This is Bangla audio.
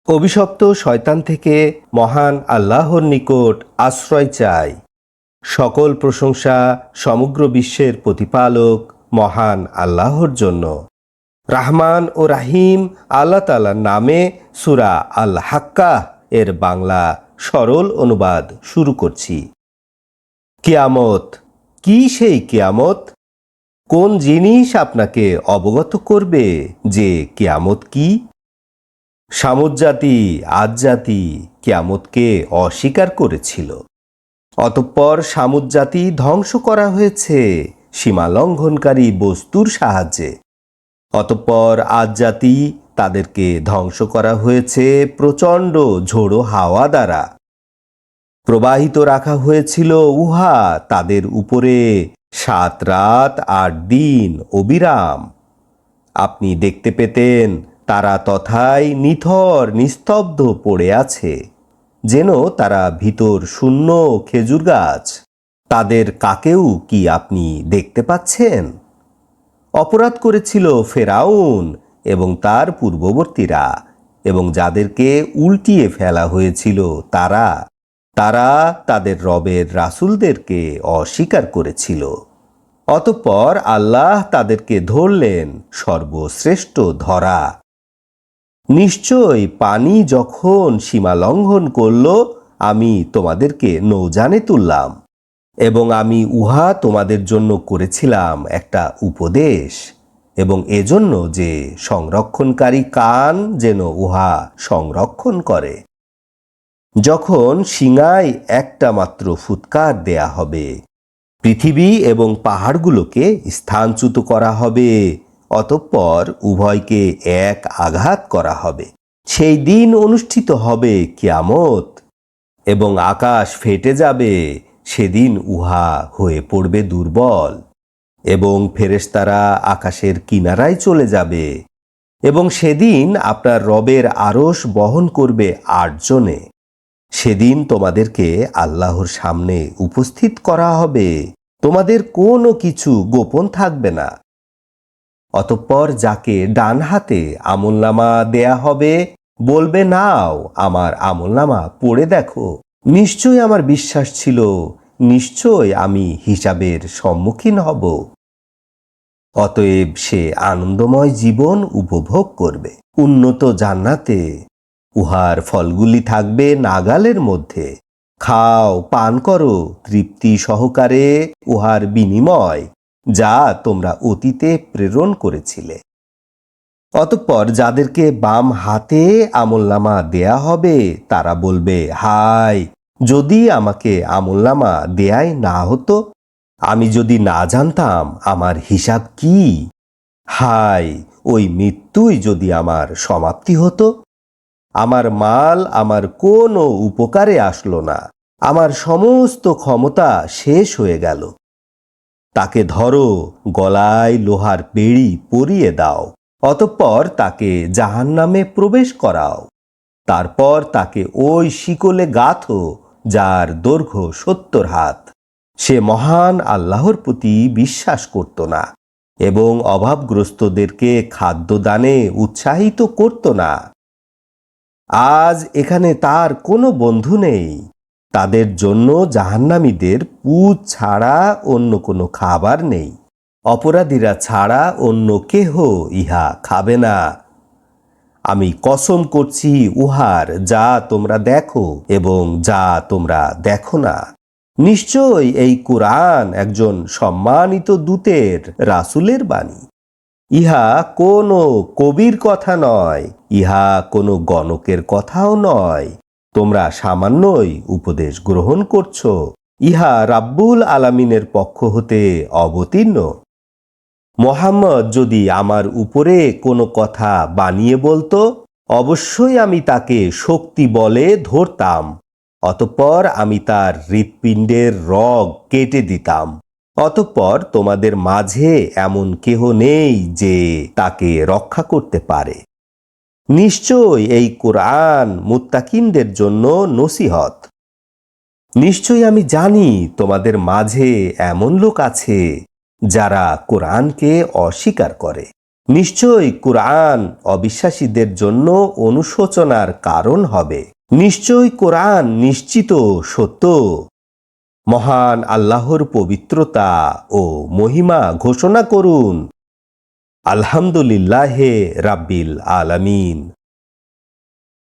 অভিশপ্ত শয়তান থেকে মহান আল্লাহর নিকট আশ্রয় চাই। সকল প্রশংসা সমগ্র বিশ্বের প্রতিপালক মহান আল্লাহর জন্য। রাহমান ও রাহিম আল্লাহ তাআলার নামে সূরা আল হাক্কাহ এর বাংলা সরল অনুবাদ শুরু করছি। কিয়ামত কি? সেই কিয়ামত কোন জিনিস আপনাকে অবগত করবে যে কিয়ামত কি? সামুদ জাতি আদ জাতি কিয়ামতকে অস্বীকার করেছিল। অতঃপর সামুদ জাতি ধ্বংস করা হয়েছে সীমা লঙ্ঘনকারী বস্তুর সাহায্যে। অতঃপর আদ জাতি তাদেরকে ধ্বংস করা হয়েছে প্রচণ্ড ঝোড়ো হাওয়া দ্বারা। প্রবাহিত রাখা হয়েছিল উহা তাদের উপরে 7 রাত 8 দিন অবিরাম। আপনি দেখতে পেতেন তারা তথায় নিথর নিস্তব্ধ পড়ে আছে, যেন তারা ভিতর শূন্য খেজুর গাছ। তাদের কাকেও কি আপনি দেখতে পাচ্ছেন? অপরাধ করেছিল ফেরাউন এবং তার পূর্ববর্তীরা, এবং যাদেরকে উল্টিয়ে ফেলা হয়েছিল তারা তাদের রবের রাসূলদেরকে অস্বীকার করেছিল। অতঃপর আল্লাহ তাদেরকে ধরলেন সর্বশ্রেষ্ঠ ধরা। নিশ্চয় পানি যখন সীমা লঙ্ঘন করল, আমি তোমাদেরকে নৌযানে তুললাম, এবং আমি উহা তোমাদের জন্য করেছিলাম একটা উপদেশ, এবং এজন্য যে সংরক্ষণকারী কান যেন উহা সংরক্ষণ করে। যখন শিঙায় একটা মাত্র ফুৎকার দেয়া হবে, পৃথিবী এবং পাহাড়গুলোকে স্থানচ্যুত করা হবে, অতঃপর উভয়কে এক আঘাত করা হবে। সেই দিন অনুষ্ঠিত হবে কিয়ামত, এবং আকাশ ফেটে যাবে। সেদিন উহা হয়ে পড়বে দুর্বল, এবং ফেরেশতারা আকাশের কিনারায় চলে যাবে, এবং সেদিন আপনার রবের আরশ বহন করবে 8 জনে। সেদিন তোমাদেরকে আল্লাহর সামনে উপস্থিত করা হবে, তোমাদের কোনো কিছু গোপন থাকবে না। অতঃপর যাকে ডান হাতে আমলনামা দেয়া হবে বলবে, নাও আমার আমলনামা পড়ে দেখো। নিশ্চয় আমার বিশ্বাস ছিল, নিশ্চয় আমি হিসাবের সম্মুখীন হব। অতএব সে আনন্দময় জীবন উপভোগ করবে উন্নত জান্নাতে। উহার ফলগুলি থাকবে নাগালের মধ্যে। খাও পান করো তৃপ্তি সহকারে উহার বিনিময়, যা তোমরা অতীতে প্রেরণ করেছিলে। অতঃপর যাদেরকে বাম হাতে আমলনামা দেয়া হবে তারা বলবে, হায়, যদি আমাকে আমলনামা দেয়াই না হতো, আমি যদি না জানতাম আমার হিসাব কি। হায়, ওই মৃত্যুই যদি আমার সমাপ্তি হতো। আমার মাল আমার কোনো উপকারে আসলো না, আমার সমস্ত ক্ষমতা শেষ হয়ে গেল। তাকে ধরো, গলায় লোহার বেড়ি পরিয়ে দাও, অতঃপর তাকে জাহান্নামে প্রবেশ করাও। তারপর তাকে ওই শিকলে গাঁথো যার দৈর্ঘ্য 70 হাত। সে মহান আল্লাহর প্রতি বিশ্বাস করত না, এবং অভাবগ্রস্তদেরকে খাদ্যদানে উৎসাহিত করত না। আজ এখানে তার কোনো বন্ধু নেই। তাদের জন্য জাহান্নামীদের পুঁজ ছাড়া অন্য কোনো খাবার নেই। অপরাধীরা ছাড়া অন্য কেহ ইহা খাবে না। আমি কসম করছি উহার, যা তোমরা দেখো এবং যা তোমরা দেখো না। নিশ্চয় এই কুরআন একজন সম্মানিত দূতের রাসূলের বাণী। ইহা কোনো কবির কথা নয়, ইহা কোনো গণকের কথাও নয়। তোমরা সামান্যই উপদেশ গ্রহণ করছো। ইহা রাব্বুল আলামিনের পক্ষ হতে অবতীর্ণ। মুহাম্মদ যদি আমার উপরে কোনো কথা বানিয়ে বলতো, অবশ্যই আমি তাকে শক্তি বলে ধরতাম, অতঃপর আমি তার হৃৎপিণ্ডের রগ কেটে দিতাম। অতঃপর তোমাদের মাঝে এমন কেহ নেই যে তাকে রক্ষা করতে পারে। নিশ্চয় এই কুরআন মুত্তাকিনদের জন্য নসিহত। নিশ্চয় আমি জানি তোমাদের মাঝে এমন লোক আছে যারা কুরআনকে অস্বীকার করে। নিশ্চয়ই কুরআন অবিশ্বাসীদের জন্য অনুশোচনার কারণ হবে। নিশ্চয়ই কোরআন নিশ্চিত সত্য। মহান আল্লাহর পবিত্রতা ও মহিমা ঘোষণা করুন। আলহামদুলিল্লাহে রাব্বিল আলামিন।